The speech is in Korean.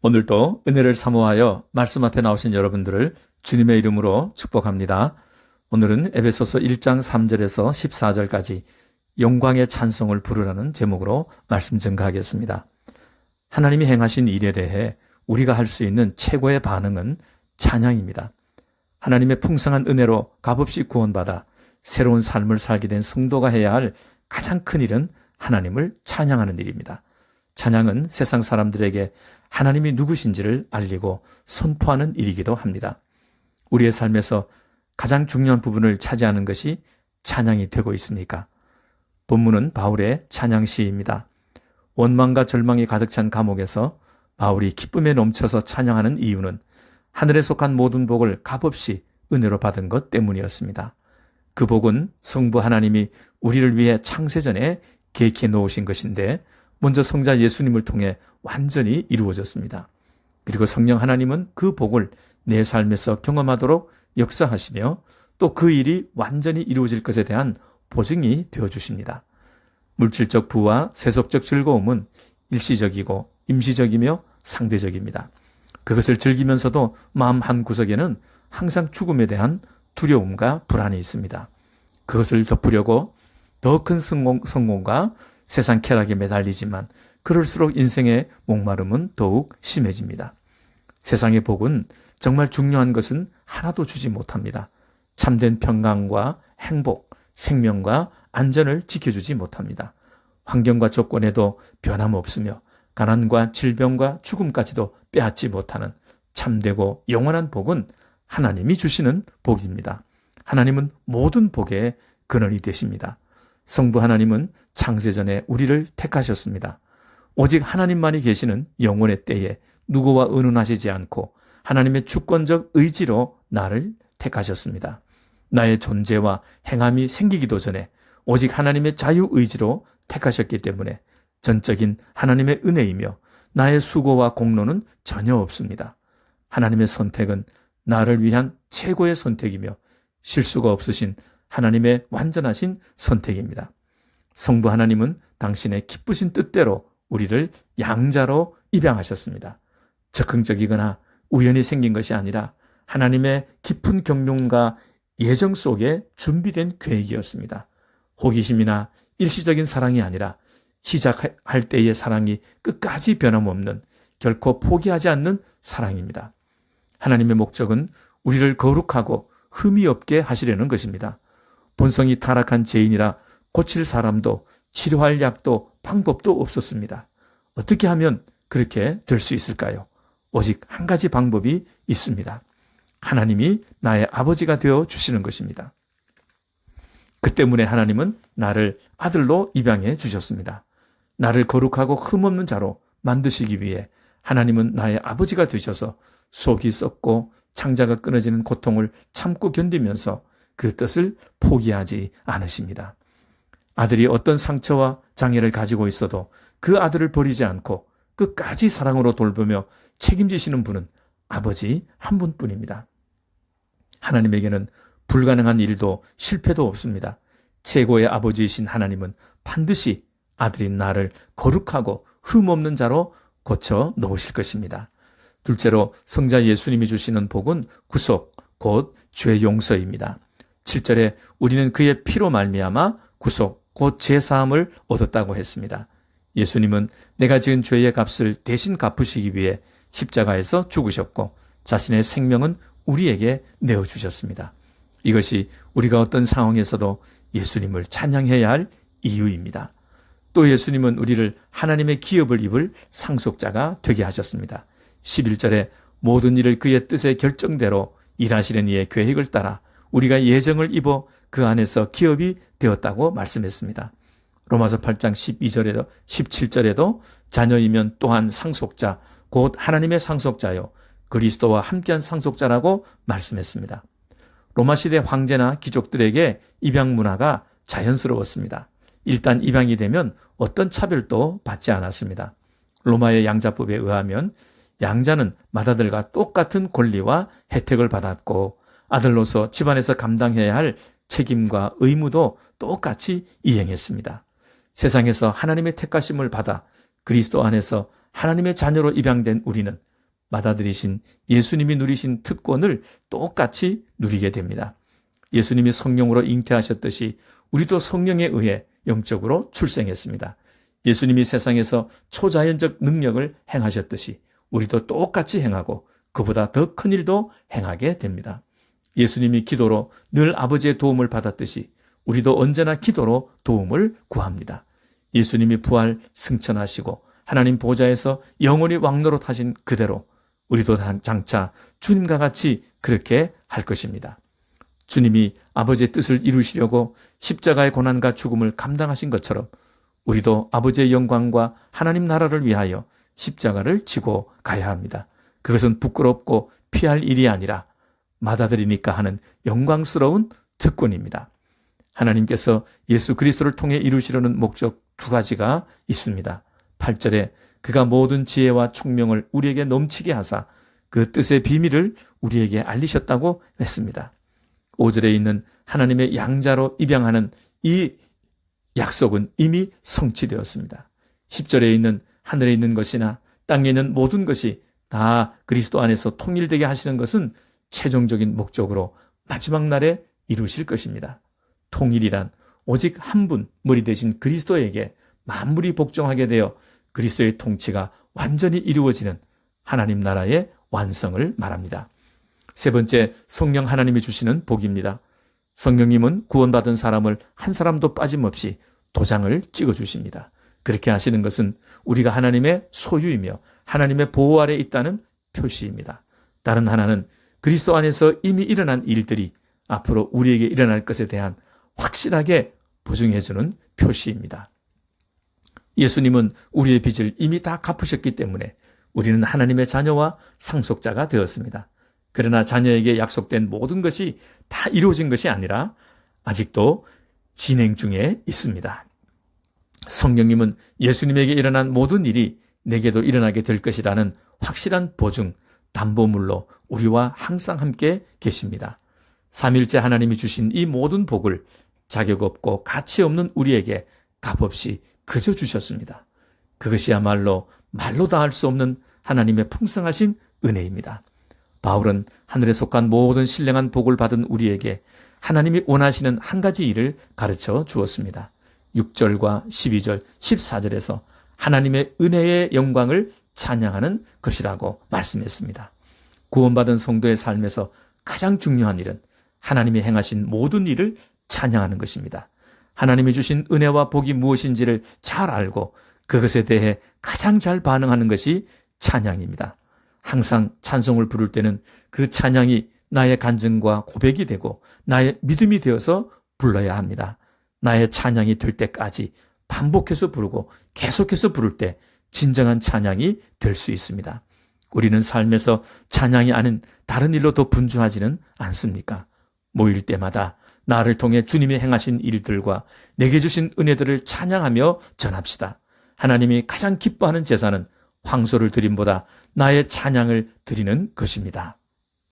오늘도 은혜를 사모하여 말씀 앞에 나오신 여러분들을 주님의 이름으로 축복합니다. 오늘은 에베소서 1장 3절에서 14절까지 영광의 찬송을 부르라는 제목으로 말씀 증거하겠습니다. 하나님이 행하신 일에 대해 우리가 할 수 있는 최고의 반응은 찬양입니다. 하나님의 풍성한 은혜로 값없이 구원받아 새로운 삶을 살게 된 성도가 해야 할 가장 큰 일은 하나님을 찬양하는 일입니다. 찬양은 세상 사람들에게 하나님이 누구신지를 알리고 선포하는 일이기도 합니다. 우리의 삶에서 가장 중요한 부분을 차지하는 것이 찬양이 되고 있습니까? 본문은 바울의 찬양시입니다. 원망과 절망이 가득 찬 감옥에서 바울이 기쁨에 넘쳐서 찬양하는 이유는 하늘에 속한 모든 복을 값없이 은혜로 받은 것 때문이었습니다. 그 복은 성부 하나님이 우리를 위해 창세전에 계획해 놓으신 것인데 먼저 성자 예수님을 통해 완전히 이루어졌습니다. 그리고 성령 하나님은 그 복을 내 삶에서 경험하도록 역사하시며 또 그 일이 완전히 이루어질 것에 대한 보증이 되어주십니다. 물질적 부와 세속적 즐거움은 일시적이고 임시적이며 상대적입니다. 그것을 즐기면서도 마음 한구석에는 항상 죽음에 대한 두려움과 불안이 있습니다. 그것을 덮으려고 더 큰 성공과 세상 쾌락에 매달리지만 그럴수록 인생의 목마름은 더욱 심해집니다. 세상의 복은 정말 중요한 것은 하나도 주지 못합니다. 참된 평강과 행복, 생명과 안전을 지켜주지 못합니다. 환경과 조건에도 변함없으며 가난과 질병과 죽음까지도 빼앗지 못하는 참되고 영원한 복은 하나님이 주시는 복입니다. 하나님은 모든 복의 근원이 되십니다. 성부 하나님은 창세전에 우리를 택하셨습니다. 오직 하나님만이 계시는 영원의 때에 누구와 의논하시지 않고 하나님의 주권적 의지로 나를 택하셨습니다. 나의 존재와 행함이 생기기도 전에 오직 하나님의 자유의지로 택하셨기 때문에 전적인 하나님의 은혜이며 나의 수고와 공로는 전혀 없습니다. 하나님의 선택은 나를 위한 최고의 선택이며 실수가 없으신 하나님의 완전하신 선택입니다. 성부 하나님은 당신의 기쁘신 뜻대로 우리를 양자로 입양하셨습니다. 적극적이거나 우연히 생긴 것이 아니라 하나님의 깊은 경륜과 예정 속에 준비된 계획이었습니다. 호기심이나 일시적인 사랑이 아니라 시작할 때의 사랑이 끝까지 변함없는 결코 포기하지 않는 사랑입니다. 하나님의 목적은 우리를 거룩하고 흠이 없게 하시려는 것입니다. 본성이 타락한 죄인이라 고칠 사람도 치료할 약도 방법도 없었습니다. 어떻게 하면 그렇게 될 수 있을까요? 오직 한 가지 방법이 있습니다. 하나님이 나의 아버지가 되어 주시는 것입니다. 그 때문에 하나님은 나를 아들로 입양해 주셨습니다. 나를 거룩하고 흠없는 자로 만드시기 위해 하나님은 나의 아버지가 되셔서 속이 썩고 창자가 끊어지는 고통을 참고 견디면서 그 뜻을 포기하지 않으십니다. 아들이 어떤 상처와 장애를 가지고 있어도 그 아들을 버리지 않고 끝까지 사랑으로 돌보며 책임지시는 분은 아버지 한 분뿐입니다. 하나님에게는 불가능한 일도 실패도 없습니다. 최고의 아버지이신 하나님은 반드시 아들인 나를 거룩하고 흠없는 자로 고쳐 놓으실 것입니다. 둘째로 성자 예수님이 주시는 복은 구속, 곧 죄 용서입니다. 7절에 우리는 그의 피로 말미암아 구속, 곧 죄사함을 얻었다고 했습니다. 예수님은 내가 지은 죄의 값을 대신 갚으시기 위해 십자가에서 죽으셨고 자신의 생명은 우리에게 내어주셨습니다. 이것이 우리가 어떤 상황에서도 예수님을 찬양해야 할 이유입니다. 또 예수님은 우리를 하나님의 기업을 입을 상속자가 되게 하셨습니다. 11절에 모든 일을 그의 뜻의 결정대로 일하시는 이의 계획을 따라 우리가 예정을 입어 그 안에서 기업이 되었다고 말씀했습니다. 로마서 8장 12절에도 17절에도 자녀이면 또한 상속자, 곧 하나님의 상속자요 그리스도와 함께한 상속자라고 말씀했습니다. 로마 시대 황제나 귀족들에게 입양 문화가 자연스러웠습니다. 일단 입양이 되면 어떤 차별도 받지 않았습니다. 로마의 양자법에 의하면 양자는 맏아들과 똑같은 권리와 혜택을 받았고 아들로서 집안에서 감당해야 할 책임과 의무도 똑같이 이행했습니다. 세상에서 하나님의 택하심을 받아 그리스도 안에서 하나님의 자녀로 입양된 우리는 받아들이신 예수님이 누리신 특권을 똑같이 누리게 됩니다. 예수님이 성령으로 잉태하셨듯이 우리도 성령에 의해 영적으로 출생했습니다. 예수님이 세상에서 초자연적 능력을 행하셨듯이 우리도 똑같이 행하고 그보다 더 큰 일도 행하게 됩니다. 예수님이 기도로 늘 아버지의 도움을 받았듯이 우리도 언제나 기도로 도움을 구합니다. 예수님이 부활 승천하시고 하나님 보좌에서 영원히 왕노릇하신 그대로 우리도 장차 주님과 같이 그렇게 할 것입니다. 주님이 아버지의 뜻을 이루시려고 십자가의 고난과 죽음을 감당하신 것처럼 우리도 아버지의 영광과 하나님 나라를 위하여 십자가를 지고 가야 합니다. 그것은 부끄럽고 피할 일이 아니라 받아들이니까 하는 영광스러운 특권입니다. 하나님께서 예수 그리스도를 통해 이루시려는 목적 두 가지가 있습니다. 8절에 그가 모든 지혜와 총명을 우리에게 넘치게 하사 그 뜻의 비밀을 우리에게 알리셨다고 했습니다. 5절에 있는 하나님의 양자로 입양하는 이 약속은 이미 성취되었습니다. 10절에 있는 하늘에 있는 것이나 땅에 있는 모든 것이 다 그리스도 안에서 통일되게 하시는 것은 최종적인 목적으로 마지막 날에 이루실 것입니다. 통일이란 오직 한 분 머리 대신 그리스도에게 만물이 복종하게 되어 그리스도의 통치가 완전히 이루어지는 하나님 나라의 완성을 말합니다. 세 번째, 성령 하나님이 주시는 복입니다. 성령님은 구원받은 사람을 한 사람도 빠짐없이 도장을 찍어주십니다. 그렇게 하시는 것은 우리가 하나님의 소유이며 하나님의 보호 아래 있다는 표시입니다. 다른 하나는 그리스도 안에서 이미 일어난 일들이 앞으로 우리에게 일어날 것에 대한 확실하게 보증해주는 표시입니다. 예수님은 우리의 빚을 이미 다 갚으셨기 때문에 우리는 하나님의 자녀와 상속자가 되었습니다. 그러나 자녀에게 약속된 모든 것이 다 이루어진 것이 아니라 아직도 진행 중에 있습니다. 성령님은 예수님에게 일어난 모든 일이 내게도 일어나게 될 것이라는 확실한 보증, 담보물로 우리와 항상 함께 계십니다. 삼일째 하나님이 주신 이 모든 복을 자격 없고 가치 없는 우리에게 값없이 그저 주셨습니다. 그것이야말로 말로 다 할 수 없는 하나님의 풍성하신 은혜입니다. 바울은 하늘에 속한 모든 신령한 복을 받은 우리에게 하나님이 원하시는 한 가지 일을 가르쳐 주었습니다. 6절과 12절, 14절에서 하나님의 은혜의 영광을 찬양하는 것이라고 말씀했습니다. 구원받은 성도의 삶에서 가장 중요한 일은 하나님이 행하신 모든 일을 찬양하는 것입니다. 하나님이 주신 은혜와 복이 무엇인지를 잘 알고 그것에 대해 가장 잘 반응하는 것이 찬양입니다. 항상 찬송을 부를 때는 그 찬양이 나의 간증과 고백이 되고 나의 믿음이 되어서 불러야 합니다. 나의 찬양이 될 때까지 반복해서 부르고 계속해서 부를 때 진정한 찬양이 될 수 있습니다. 우리는 삶에서 찬양이 아닌 다른 일로 더 분주하지는 않습니까? 모일 때마다 나를 통해 주님이 행하신 일들과 내게 주신 은혜들을 찬양하며 전합시다. 하나님이 가장 기뻐하는 제사는 황소를 드림보다 나의 찬양을 드리는 것입니다.